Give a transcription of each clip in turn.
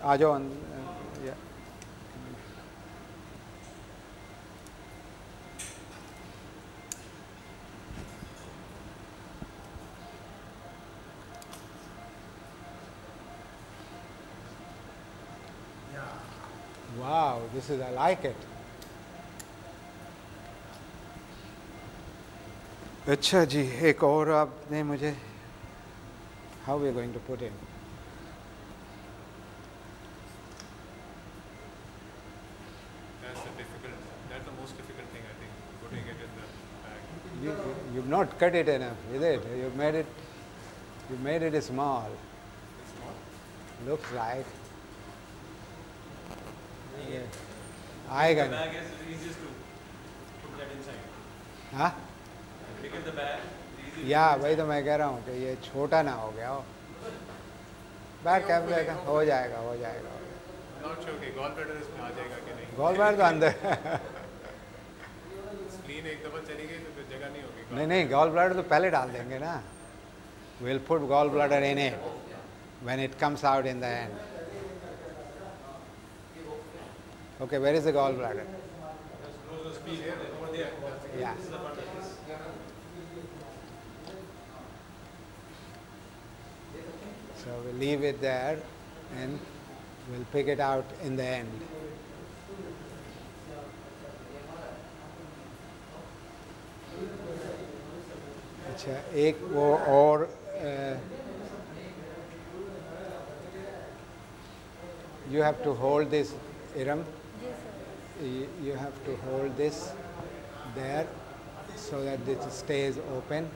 आ जाओ yeah. Wow, this is, I like it. अच्छा जी, एक और आपने मुझे, how we are going to put in? That's the most difficult thing, I think, putting it in the bag. You've not cut it enough, is it? You made it small. It's small. Looks like. Yeah. आएगा The नहीं. bag is easiest to put that inside. हाँ? Bigger the bag, the easier. या वही तो मैं कह रहा हूँ कि ये छोटा ना हो गया हो. बैग कैप लेगा, हो जाएगा, हो जाएगा. Not sure कि गॉल ब्लैडर इसमें आ जाएगा कि नहीं. गॉल ब्लैडर तो अंदर. स्प्लीन एक दफा चली गई तो फिर जगह नहीं होगी. नहीं नहीं, गॉल ब्लैडर तो पहले डाल देंगे ना. We'll put gallbladder in it when it comes out in the end. Okay, where is the gallbladder? Over there. Yeah. This is the front of this. So we'll leave it there and we'll pick it out in the end. अच्छा, एक वो और you have to hold this, Iram. You have to hold this there so that this stays open,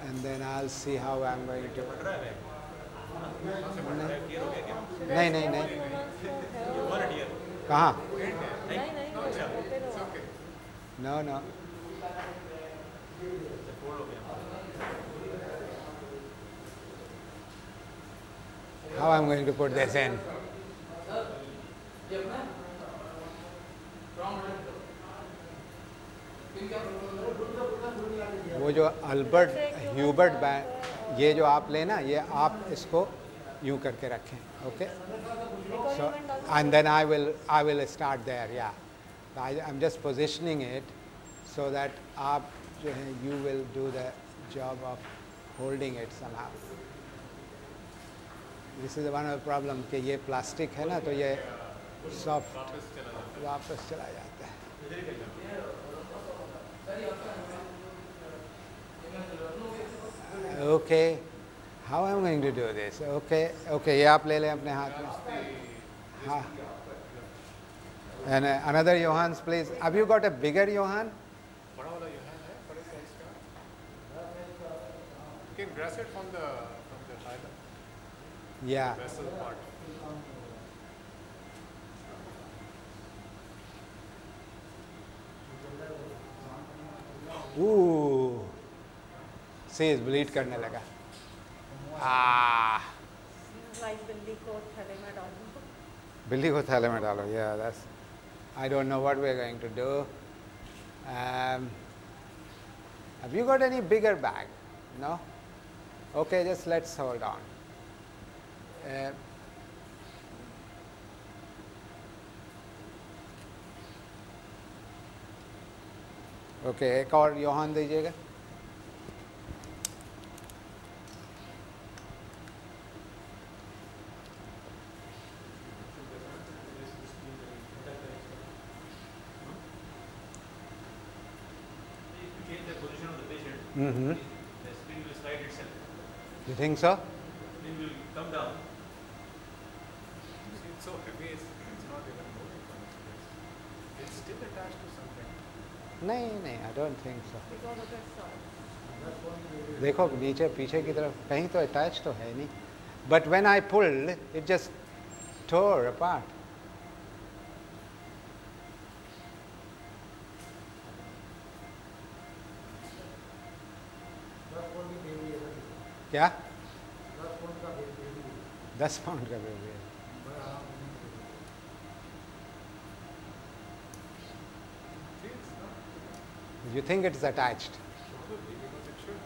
and then I'll see how I'm going to. नहीं नहीं नहीं. कहाँ? No no. How I'm going to put this in? वो जो Albert Hubert band, ये जो आप लेना, ये आप इसको यूं करके रखें, okay? So and then I will start there, yeah. I'm just positioning it so that आप जो है you will do the job of holding it somehow. This is one of the problem कि ये प्लास्टिक है ना, तो ये soft वापस चला जाता है. Okay, how am I going to do this? Okay, okay, ये आप ले लें अपने हाथ में. हाँ. And another Johans, please. Have you got a bigger Johan? बड़ा वाला यहाँ है, बड़े साइज का. You can grasp it from the highlight. Yeah. Vessel part. Ooh. See, it's bleed करने लगा. Ah. बिल्ली को थैले में डालो. बिल्ली को थैले में डालो. Yeah, that's. I don't know what we're going to do. Have you got any bigger bag? No? Okay, just let's hold on. Okay, एक और योहान दीजिएगा. Mm-hmm. The spring will slide itself. You think so? Spring will come down. See, it's so heavy, it's not even moving from its place. It's still attached to something. नहीं नहीं, I don't think so. Because of its size. देखो नीचे पीछे की तरफ कहीं तो attach तो है नहीं. But when I pulled, it just tore apart. क्या? 10 पाउंड का बेबी है. You think it's attached? Probably, because it should.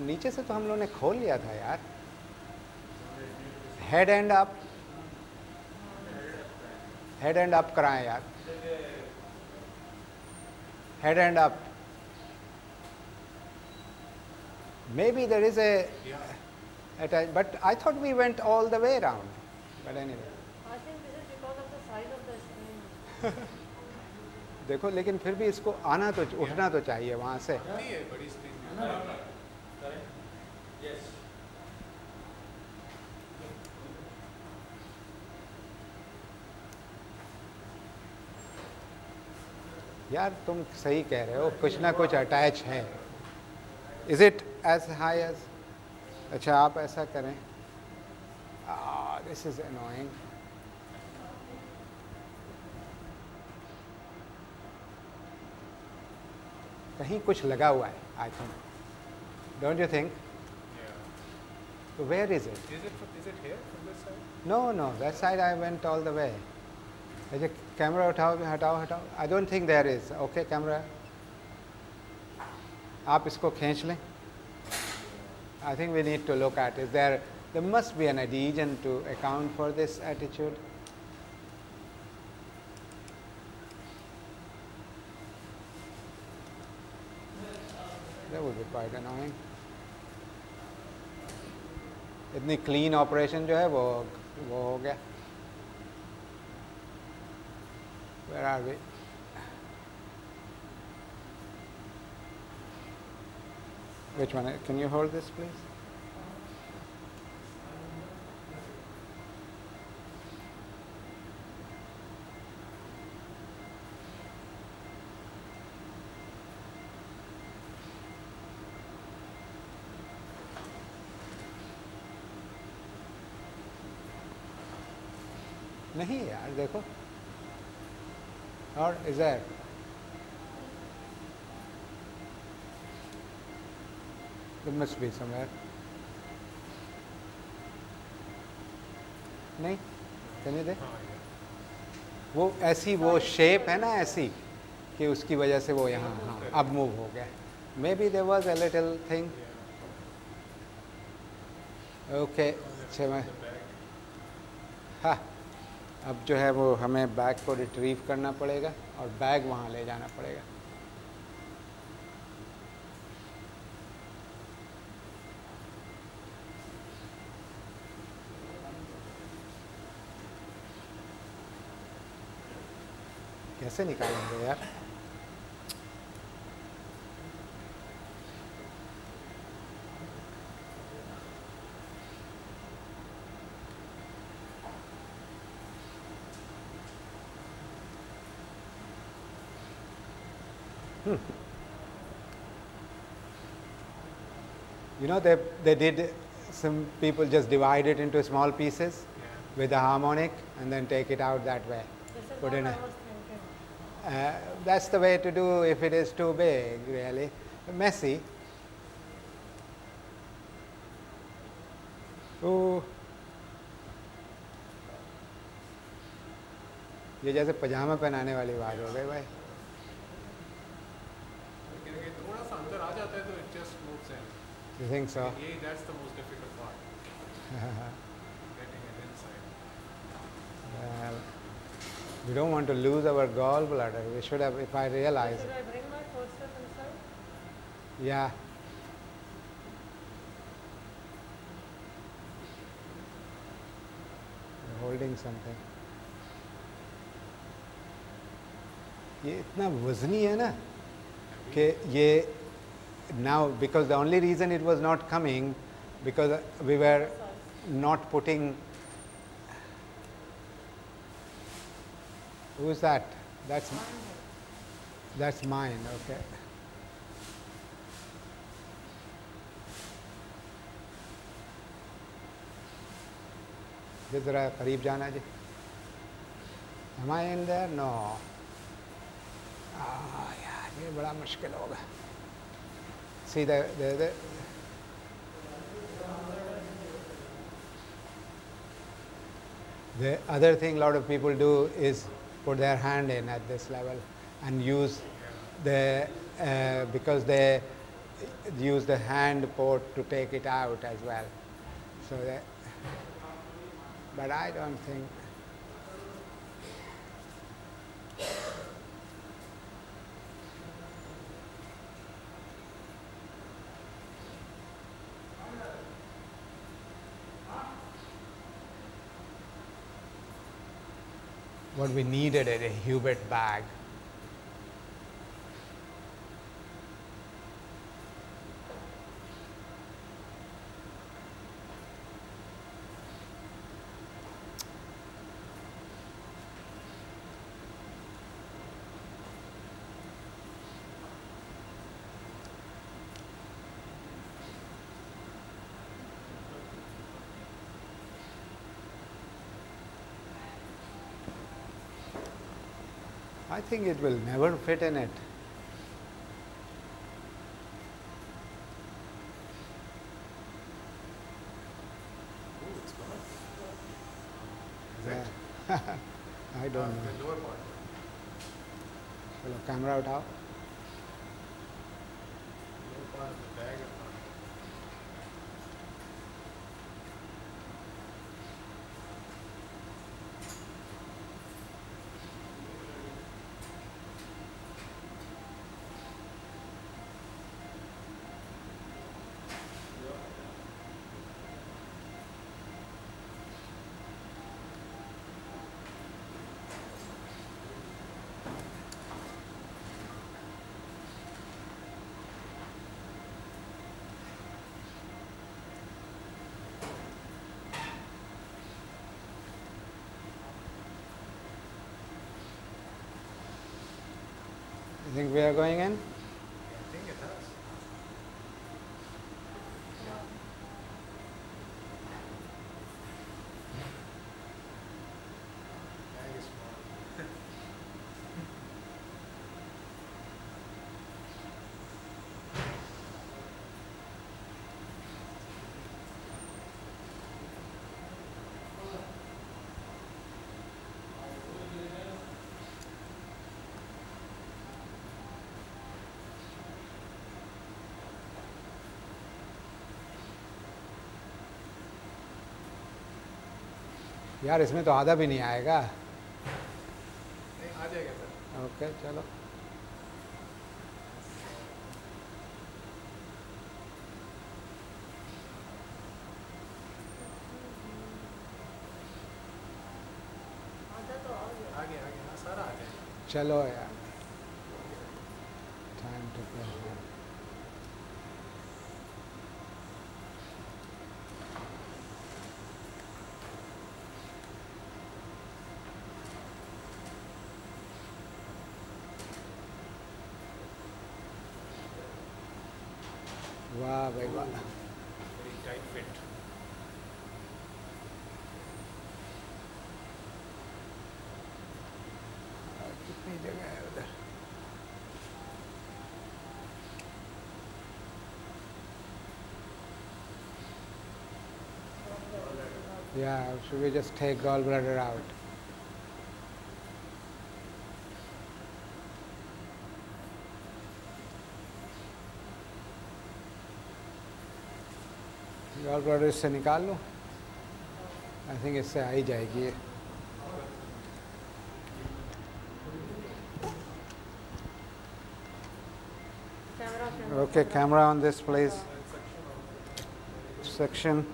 नीचे से तो हम लोगों ने खोल लिया था यार. Head and up, head and up कराएं यार. Head and up. Maybe there is a but I thought we went all the way around. But anyway. I think this is because of the size of the screen. देखो लेकिन फिर भी इसको आना तो उठना तो चाहिए वहाँ से. नहीं है बड़ी स्क्रीन. यार तुम सही कह रहे हो, कुछ ना कुछ अटैच है. Is it as high as? अच्छा आप ऐसा करें. This is annoying. कहीं कुछ लगा हुआ है I think. Don't you think? Yeah. Where is it? Is it here from this side? No no that side I went all the way. अच्छा कैमरा उठाओ, हटाओ हटाओ. I don't think there is. Okay camera आप इसको खींच लें. I think we need to look at, is there must be an adhesion to account for this attitude. That would be quite annoying. इतनी clean operation जो है वो हो गया. Where are we? Which one? Can you hold this, please? नहीं यार देखो. और is there? There must be somewhere. नहीं कहने दे. वो ऐसी वो शेप है ना ऐसी कि उसकी वजह से वो यहाँ हाँ अब मूव हो गया. Maybe there was a little thing. Okay अच्छा मैं हाँ अब जो है वो हमें बैग को रिट्रीव करना पड़ेगा और बैग वहाँ ले जाना पड़ेगा. कैसे निकालेंगे यार? You know they did, some people just divide it into small pieces with a harmonic and then take it out that way. This is Put what in I a, was thinking. that's the way to do if it is too big, really. Messy. Oh. ये जैसे पजामा पहनाने वाली बात हो गई भाई. लेकिन थोड़ा सा अंदर आ जाता है तो it just moves in. You think so? ये that's the most difficult part. Getting it inside. Well, we don't want to lose our gallbladder. We should have, if I realize. Should I bring my footstep inside? Yeah. You're holding something. ये इतना वजनी है ना कि ये now because the only reason it was not coming because we were not putting. Who is that? That's mine. Okay. जरा करीब जाना जी. Am I in there? No. यार ये बड़ा मुश्किल होगा. See the other thing a lot of people do is put their hand in at this level and use the because they use the hand port to take it out as well. So that, but I don't think. What we needed is a Hubert bag. I think it will never fit in it. Ooh, it's gone. Is Yeah. it? I don't know. The lower part. चलो camera उठाओ. Lower part of the bag is gone. You think we are going in? I think it has. Bag is small. यार इसमें तो आधा भी नहीं आएगा. नहीं, आ जाएगा सर. ओके चलो. आधा तो आ गया. आ गया हाँ, सारा आ जाएगा. चलो यार. Time to go home. वाह भाई वाह. Very tight fit. कितनी जगह है उधर. Yeah, should we just take gallbladder out? Gallbladder इससे निकाल लो. आई थिंक इससे आ ही जाएगी ये. Camera Okay, camera on this please. Section.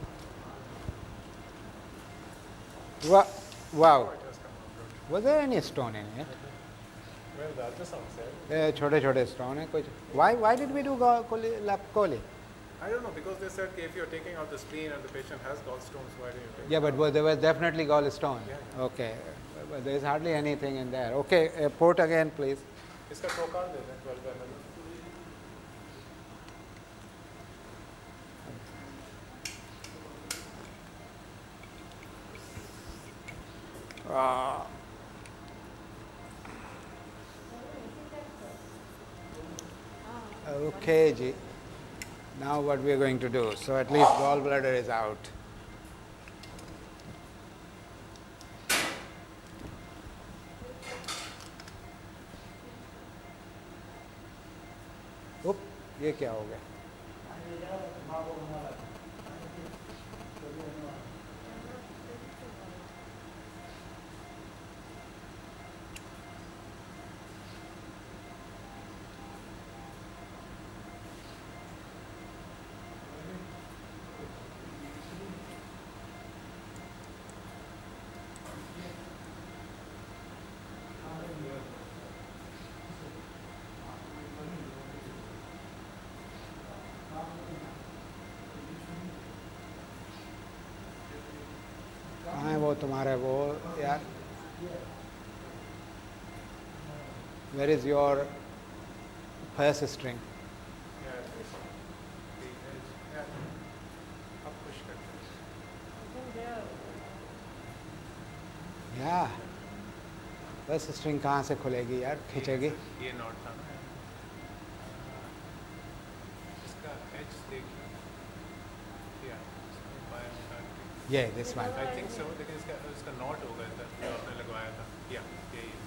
Wow. Wow. It has come out. Was there any stone in it? Well, the ultrasound said. ये छोटे-छोटे stone है कुछ. Why did we do coli? I don't know, because they said if you're taking out the spleen and the patient has gallstones, why do you take Yeah, it but out? there was definitely gallstone. Yeah. Okay, but there is hardly anything in there. Okay, port again, please. इसका trocar दे दें 12 mm. Okay, Ji. Now what we are going to do? So at least gallbladder is out. Oop, ये क्या हो गया? कहाँ है वो तुम्हारा वो यार? Where is your first string? Yeah, this one. The edge. Yeah. Up push करते हैं. I think there. या फर्स्ट स्ट्रिंग कहाँ से खुलेगी यार? खींचेगी? ये नॉट था ना. इसका edge देखिए. Yeah. इसको बाएं निकाल के. ये this one. I think so. लेकिन इसका नॉट होगा इधर जो आपने लगवाया था. Yeah. यही है.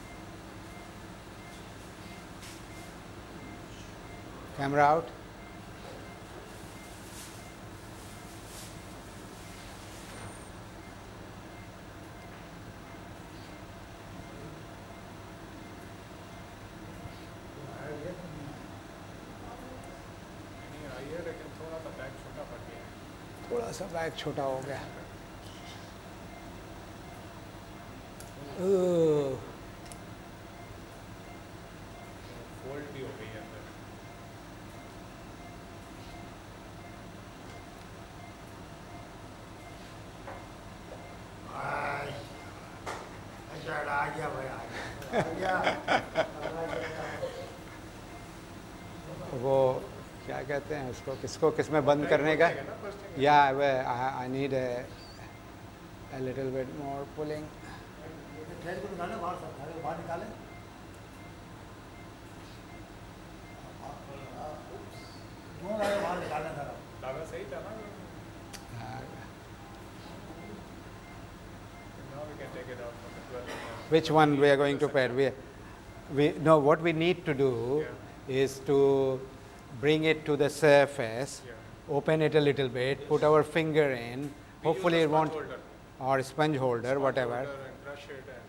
Camera out. नहीं आई है लेकिन थोड़ा सा बैग छोटा पड़ गया है. थोड़ा सा बैग छोटा हो गया. ओह, फोल्ड भी हो गई है अंदर. आ गया भाई आ गया वो क्या कहते हैं उसको, किसको किस में बंद करने का? या I need a little bit more pulling. Train को निकाले बाहर सब सारे बाहर निकाले दोनों सारे बाहर निकालने सारा धागा सही था ना. Now we can take it out from the 12. Which one we are going to put? We no, what we need to do is to bring it to the surface, Yeah. open it a little bit, put our finger in, We hopefully use it a won't, sponge holder. or sponge holder, Sponge whatever, holder and brush it and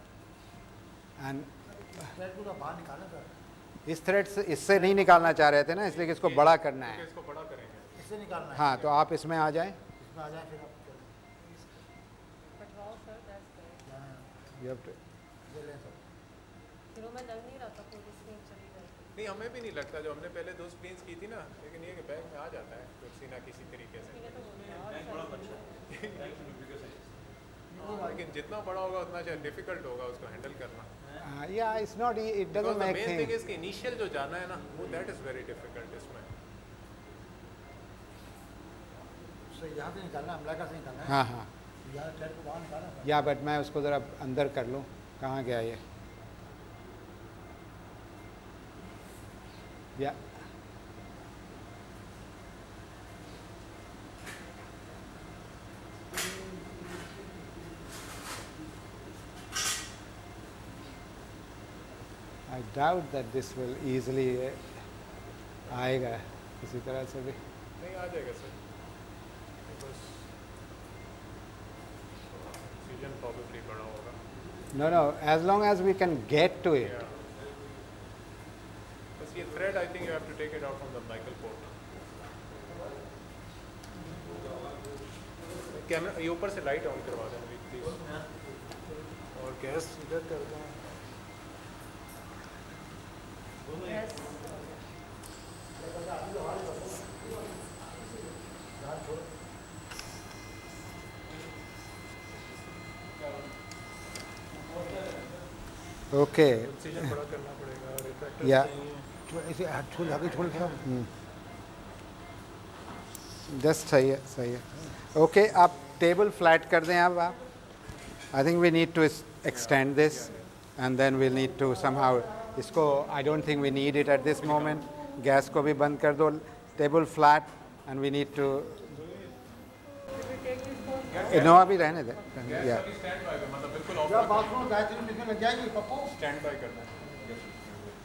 and train को तो बाहर निकाले sir इस thread से इससे नहीं निकालना चाह रहे थे ना, इसलिए कि इसको बड़ा करना क्योंकि है. इसको बड़ा करेंगे. इससे निकालना है हाँ, तो आप इसमें आ जाएं. इसमें आ जाए फिर आप But wow, sir, that's great. You have to, ये लें सर फिर मैं लग नहीं रहा था पूरी स्क्रीन चली जाती. नहीं हमें भी नहीं लगता जो हमने पहले 2 स्क्रीन्स की थी ना, लेकिन ये कि बैग में आ जाता है किसी ना किसी तरीके से. ठीक है तो बहुत सारी लेकिन जितना बड़ा होगा उतना शायद डिफिकल्ट होगा उसको हैंडल करना. yeah, it's not, it doesn't Because the make main thing things. is कि इनिशियल जो जाना है ना वो दैट इज वेरी डिफिकल्ट इसमें. उससे यहाँ से निकालना है अमला से निकालना है हाँ हाँ, यहाँ ट्रेन को बाहर निकालना है या बट मैं उसको ज़रा अंदर कर लूँ. कहाँ गया ये? या I doubt that this will easily आएगा किसी तरह से भी. नहीं आ जाएगा सर. बस सीजन प्रॉब्ली बड़ा होगा. No, no, as long as we can get to it. Yeah. बस ये thread I think you have to take it out from the umbilical port. Camera ये ऊपर से लाइट ऑन करवा देना प्लीज. और गैस इधर कर दो. Yes. Okay. सीजन बड़ा करना पड़ेगा और रिफ्लेक्टर Yeah. ऐसे हाथ छोड़ आगे छोड़ के जस्ट सही है, सही है. ओके, आप टेबल फ्लैट कर दें अब आप. I think we need to extend this and then we need to somehow इसको. I don't think we need it at this moment. Gas को भी बंद कर दो. Table flat and we need to Did we take this phone? No, अभी रहने दे. या stand by मतलब बिल्कुल ऑफ जब बाथरूम गायत्री में लिखने लग जाएगी पप्पू स्टैंड बाय करना है.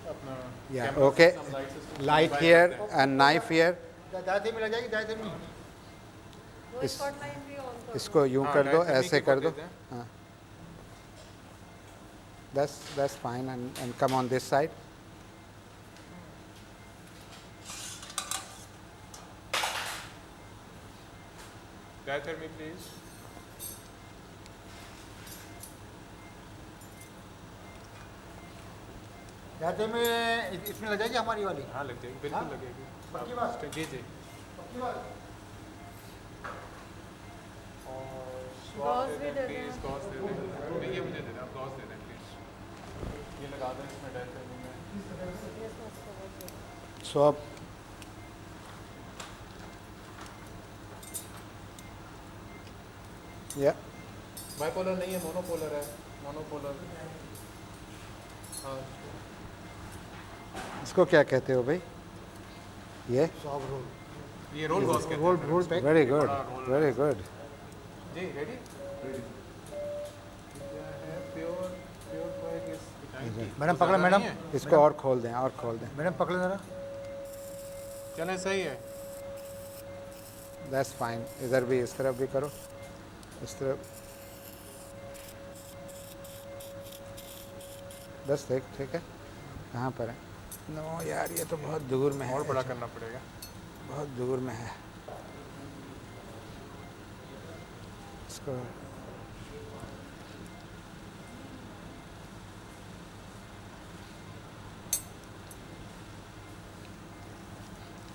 अपना Yeah, camera okay. system, light system, Light combine here करते हैं। and knife here. दायते में लग जाएगी दायते में वो स्पॉट लाइन भी ऑन कर इसको यूं हाँ, कर दो, diathermy ऐसे की कर को दो. दे दें। हाँ. That's fine and come on this side. Diathermy please. दायते में इसमें लग जाएगी हमारी वाली हाँ लग जाएगी, बिल्कुल हाँ? लगेगी। पक्की बात? जी जी। पक्की बात? और Gauze swab भी दे दे दें दें। प्लीज, गॉस दे दें। नहीं ये मुझे दे दें, आप गॉस दे दें प्लीज। ये लगा दें इसमें diathermy में। So अब yeah. बाइपोलर नहीं है, मोनोपोलर है। मोनोपोलर। हाँ इसको क्या कहते हो भाई? ये सॉफ्ट रोल ये रोल गॉस कहते हैं। रोल पैक very good, बड़ा roll very good. जी रेडी? क्या है प्योर प्योर क्वाइक इज 90। मैडम, तो पकड़ो, ज़्यादा मैडम। नहीं है? इसको और खोल दें, और खोल दें. मैडम पकड़ लेना चलें सही है। That's fine. इधर भी, इस तरफ भी करो, इस तरफ. बस ठीक है. कहाँ पर है? नो यार, ये तो बहुत दूर में है. और बड़ा करना पड़ेगा। बहुत दूर में है. इसको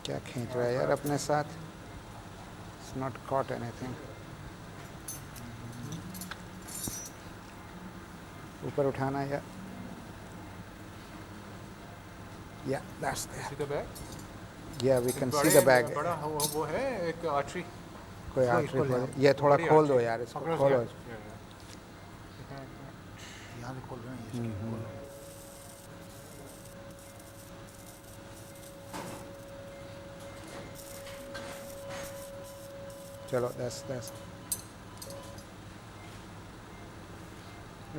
क्या खींच रहा है यार अपने साथ? It's not caught anything. ऊपर उठाना या that's there. See the bag? Yeah, we can see बड़े- the bag. बड़ा वो है एक आर्टरी। कोई इसको- आखिरी इसको ले खोल- आओ। ये थोड़ा बड़ी खोल दो आर्टरी। यार, इसको पकड़ो खोलो. यहाँ से खोल रहे हैं इसको खोल रहे हैं। चलो that's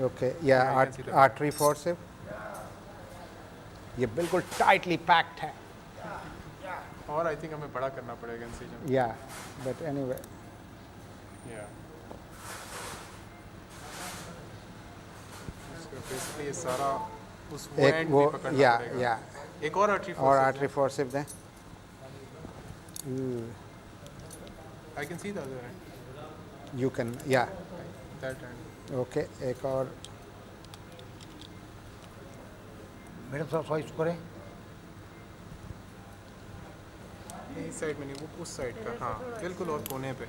okay. Yeah, I can see the bag. artery forceps. ये बिल्कुल टाइटली पैक्ड है. और आई थिंक हमें बड़ा करना पड़ेगा इंसिजन। Yeah, but anyway. या बेसिकली ये सारा उस वो एक एंड वो भी पकड़ना या पड़ेगा। एक और आर्टरी और आर्टरी फोर्सेप दें. I can see the other and You can, yeah, that and. okay. एक और मैडम साहब सॉइस करें इस साइड में नहीं, वो उस साइड का। हाँ बिल्कुल, और कोने पे।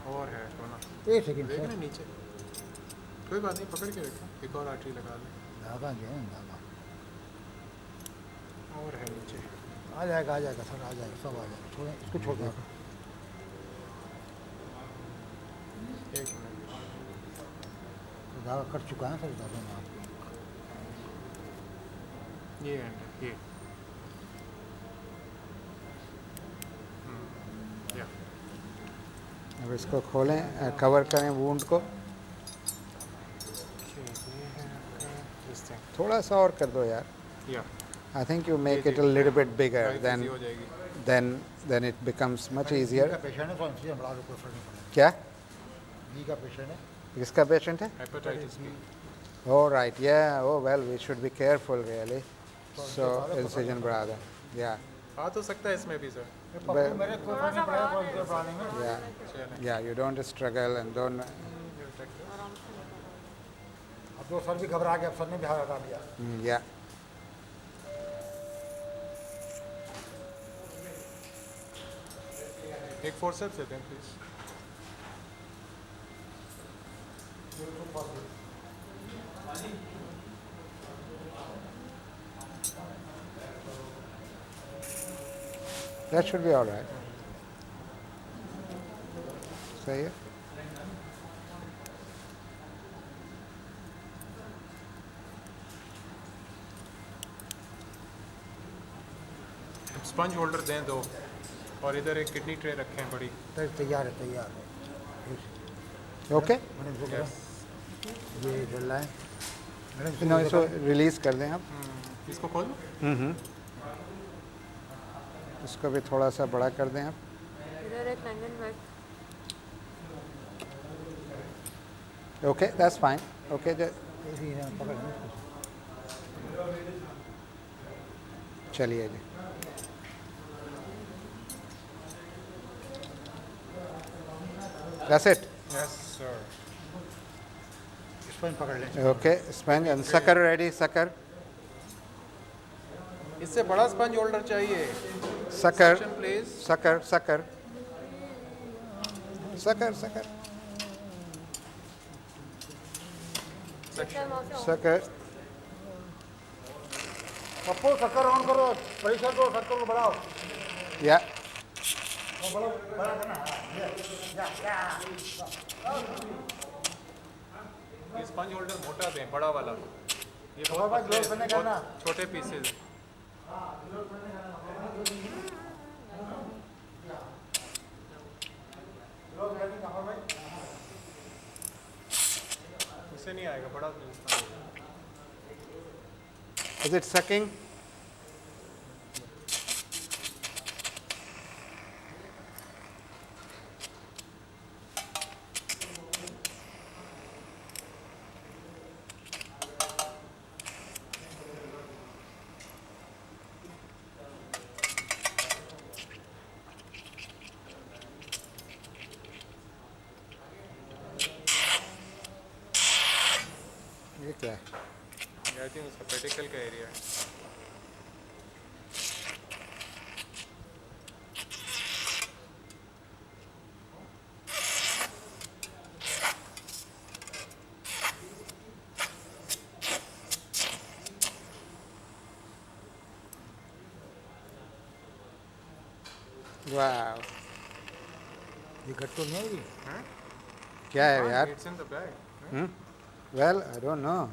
और है कोना, एक सेकंड देख सर ना नीचे। कोई बात नहीं, पकड़ के रखो, एक और आर्टरी लगा ले। धागा जो है धागा और है नीचे। आ जाएगा सर, आ जाएगा, सब आ जाएगा। छोड़ें इसको, छोड़ दो। एक मिनट। तो धागा कट चुका है सर धागे में आपके। ये एंड है, ये। या अब इसको खोलें, कवर करें वुंड को. ये है दिस थिंग। थोड़ा सा और कर दो यार. या I think you make it a little bit bigger, price हो जाएगी। then it becomes much be easier. का पेशेंट है तो इंसिजन बढ़ा के कोई फर्क नहीं पड़ेगा। क्या? बी का पेशेंट है। किसका पेशेंट है? Hepatitis B. Oh right, yeah. Oh well, we should be careful really. So incision बढ़ा दें. Yeah, आ तो सकता है इसमें भी सर। पकड़ो, मेरे कोई फर्क नहीं पड़ेगा कोई इंसिजन बढ़ाने में। yeah, चलें। yeah. You don't struggle and don't. अब तो सर भी घबरा गया, अब सर ने भी हाथ हटा दिया। Yeah. एक फोर्सेप्स देते हैं please. That should be all right. सही है. स्पंज होल्डर दें दो, और इधर एक किडनी ट्रे रखें बड़ी। तैयार है, तैयार है। Okay. मैंने इसको Yes. ये डल रहा है मैडम नो इसको रिलीज़ कर दें आप। इसको खोल दो। इसको भी थोड़ा सा बड़ा कर दें आप। इधर एक hanging bag. Okay that's fine. Okay ऐसे ही ना पकड़ लें इसको। चलिए जी। That's it. Yes sir. Sponge पकड़ लें। Okay, sponge and sucker ready, sucker. इससे बड़ा स्पंज होल्डर चाहिए। Sucker, Section, please. sucker, sucker. Sucker, sucker, Section वहाँ से sucker. पप्पू शक्कर ऑन करो प्रेशर दो शक्कर को बढ़ाओ Yeah. ये स्पंज होल्डर मोटा दें, बड़ा वाला। ये और बहुत बस पतले लोड करने हैं, का ना। बहुत छोटे पीसेज। इससे नहीं आएगा, बड़ा स्पंज। Is it sucking? ये क्या है? आई थिंक उसका पेडिकल का एरिया है। Wow. ये कट तो नहीं आएगी क्या है यार? It's in the bag. Well, I don't know.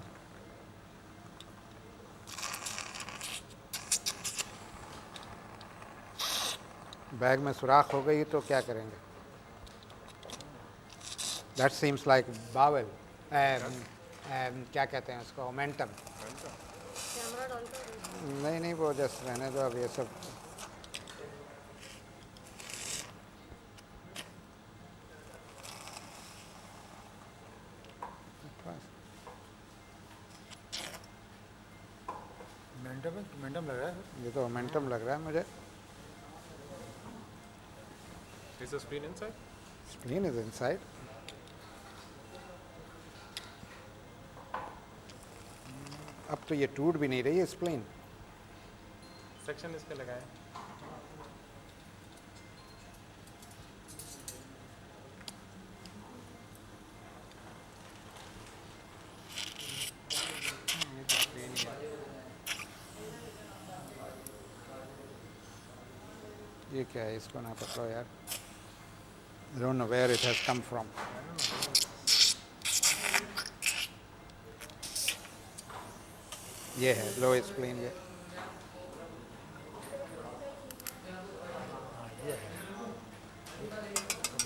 Bag में सुराख हो गई तो क्या करेंगे? That seems like bowel. क्या कहते हैं उसको? Momentum. कैमरा डाल कर नहीं नहीं वो जस्ट रहने दो अब ये सब। मोमेंटम लग रहा है ये तो मोमेंटम लग रहा है मुझे। Is the screen inside? Spleen is inside. अब तो ये टूट भी नहीं रही है स्प्लीन। सेक्शन इस पे लगाएं। ये तो स्क्रीन ही है। ये क्या है? इसको ना पकड़ो यार। I don't know where it has come from. ये है लो स्प्लीन ये।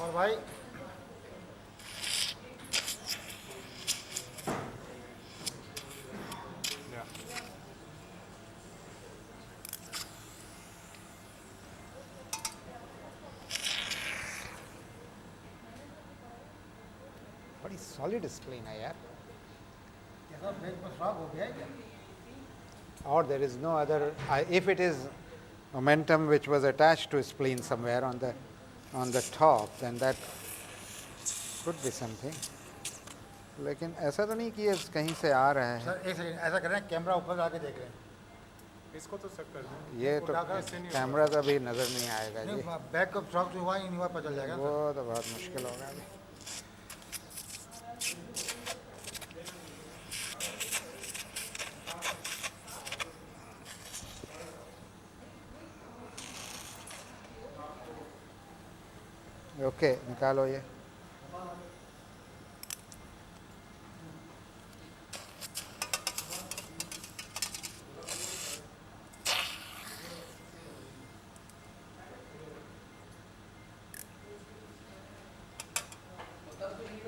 और भाई या बड़ी सॉलिड स्प्लीन है यार। कैसा बैग पर शॉक हो गया है क्या Or there is no other. If it is momentum which was attached to spleen somewhere on the top, then that could be something. लेकिन ऐसा तो नहीं कि ये कहीं से आ रहा है। सर एक सेकंड ऐसा कर रहे हैं कैमरा ऊपर आके देख रहे हैं इसको तो सब कर दें। ये तो ऐसे नहीं होगा। कैमरा का भी नज़र नहीं आएगा जी। नहीं बैग कब शॉक से हुआ ही नहीं हुआ पता चल जाएगा वो तो बहुत मुश्किल होगा अभी। ओके निकालो ये।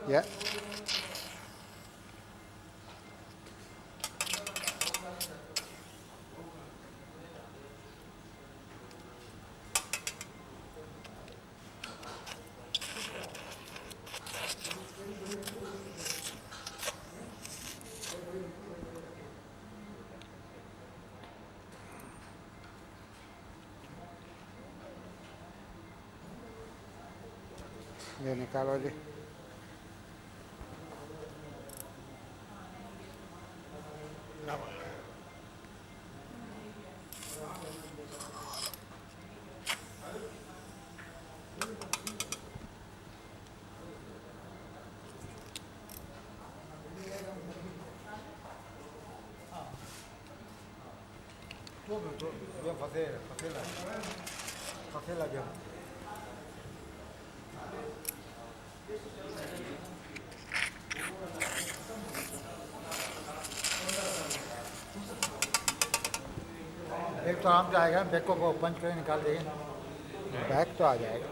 Yeah. ये निकालो जी। ये फसेला गया। एक तो आराम से आएगा, बैग को पंच कर निकाल देंगे। बैग तो आ जाएगा।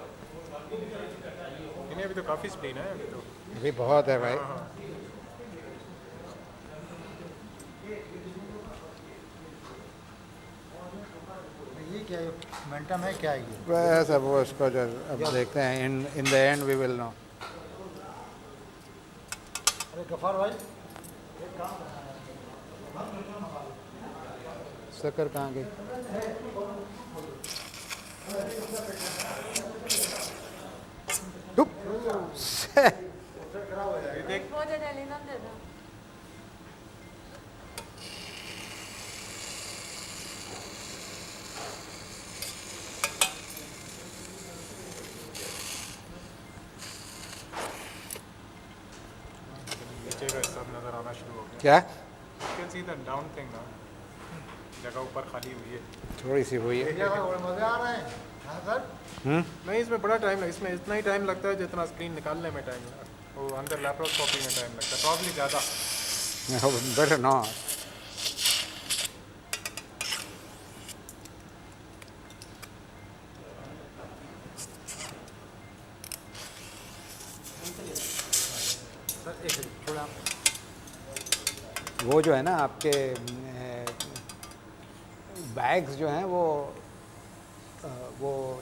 इन्हें अभी तो काफ़ी स्प्लीन है अभी तो। अभी बहुत है भाई। ये क्या है, मोमेंटम है क्या है ये? बस अब वो उसको जो अब देखते हैं, in the end we will know. अरे गफार भाई, शक्कर कहाँ गई? वो दे दे, लीलन दे दे। नीचे का सब नज़र आना शुरू हो गया। क्या? You can see the down thing now. जगह ऊपर खाली हुई है। थोड़ी सी हुई है। मजे आ रहे हैं। हाँ सर, नहीं, इसमें बड़ा टाइम लगा, इसमें इतना ही टाइम लगता है जितना स्क्रीन निकालने में टाइम लगा। वो अंदर लैप्रोस्कोपी में टाइम लगता है, प्रॉब्ली ज़्यादा। Better not. सर एक थोड़ा वो जो है ना आपके बैग्स जो हैं वो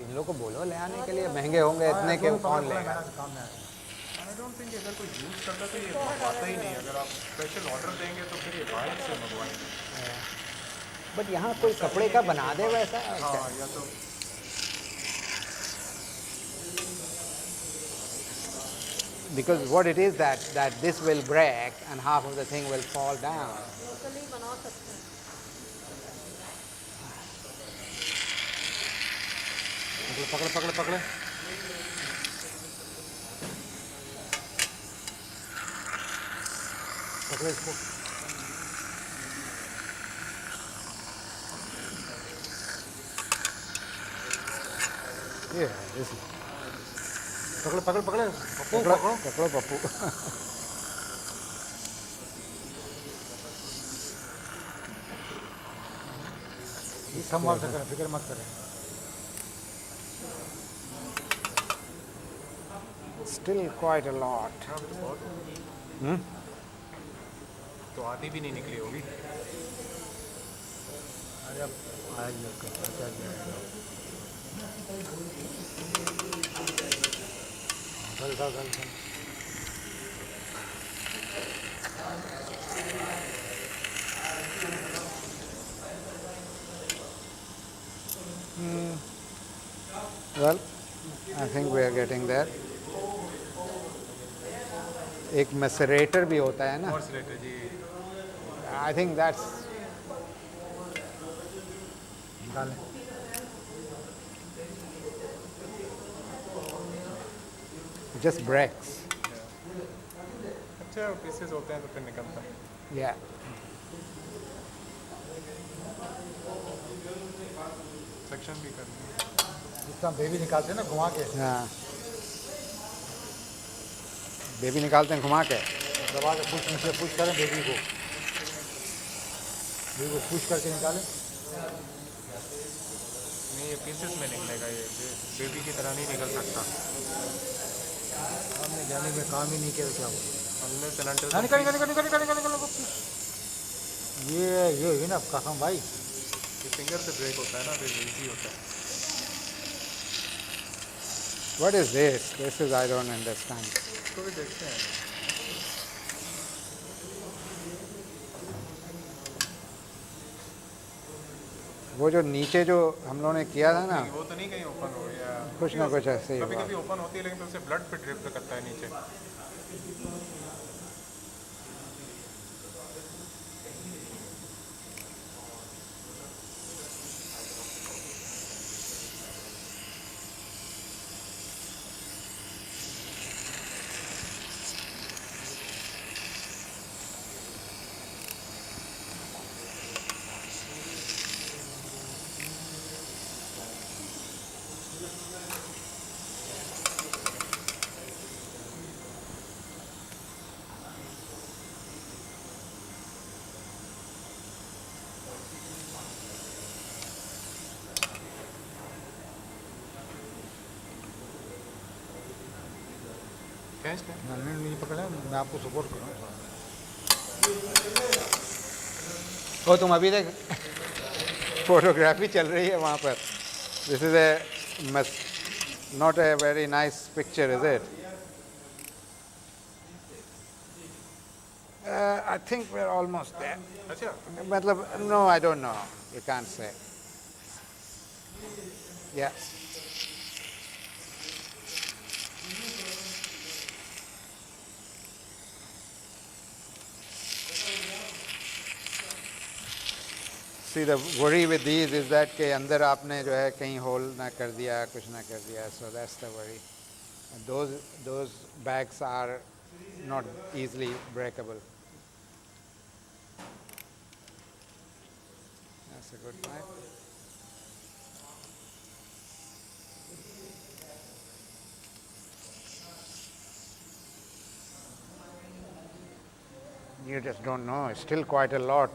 इन लोगों को बोलो ले आने के लिए, महंगे होंगे इतने के कौन लेगा। काम में आया। आई डोंट थिंक अगर कोई यूज़ करता तो ये आता ही नहीं। अगर आप स्पेशल ऑर्डर देंगे तो फिर ये बाहर से मंगवाएंगे। बट यहाँ कोई कपड़े का बना दे वैसा। हाँ, या तो Because what it is that this will break and half of the thing will fall down. Locally बना सकते हैं। पकड़ पकड़ पकड़। पकड़ इसको। ये पकड़ पकड़ पकड़ पप्पू पकड़ो पकड़ो। पकड़ो पप्पू। ये संभाल सकते हैं, फिक्र मत करें। Still quite a lot. हाँ, तो बहुत तो आधी भी नहीं निकली होगी। अरे अब आएगी आपका पता जाएगा। गल गल गल गल। Well, I think we are getting there. एक मैसरेटर भी होता है ना। और selector ji, I think that's निकालें। just breaks. अच्छा पीसेस होते हैं तो फिर निकलता है। Yeah. सेक्शन भी करनी है। जितना बेबी निकालते हैं ना घुमा के, हाँ। बेबी निकालते हैं घुमा के। दबा के पुश नीचे पुश करें बेबी को पुश करके निकालें। नहीं, ये पीसेस में निकलेगा, ये बेबी की तरह नहीं निकल सकता। हमने जाने में काम ही नहीं किया तो क्या हुआ? अनलेस एंड अनटिल निकल निकल निकल निकल निकल निकल निकल। ये हुई ना कसम भाई। फिंगर से ब्रेक होता है ना, फिर इजी होता है। What is this? This is I don't understand. इसको भी देखते हैं। वो जो नीचे जो हम लोगों ने किया था ना, वो तो नहीं कहीं ओपन हो गया, कुछ ना कुछ ऐसे ही कभी हुआ। कभी ओपन होती है लेकिन तो उससे ब्लड पे ड्रिप करता है नीचे। क्या है इसका? मैंने नहीं पकड़ा, मैं आपको सपोर्ट कर रहा हूँ थोड़ा। ओ तुम अभी तक फोटोग्राफी चल रही है वहाँ पर। This is a not a very nice picture is it? I think we are almost there. अच्छा, मतलब no, I don't know, you can't say. या see the worry with these is that के अंदर आपने जो है कहीं होल ना कर दिया, कुछ ना कर दिया, so that's the worry. those bags are not easily breakable. That's a good knife. You just don't know, it's still quite a lot.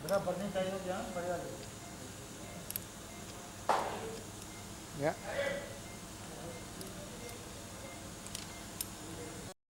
मेरा बर्नी चाहिए क्या? बढ़िया। Yeah.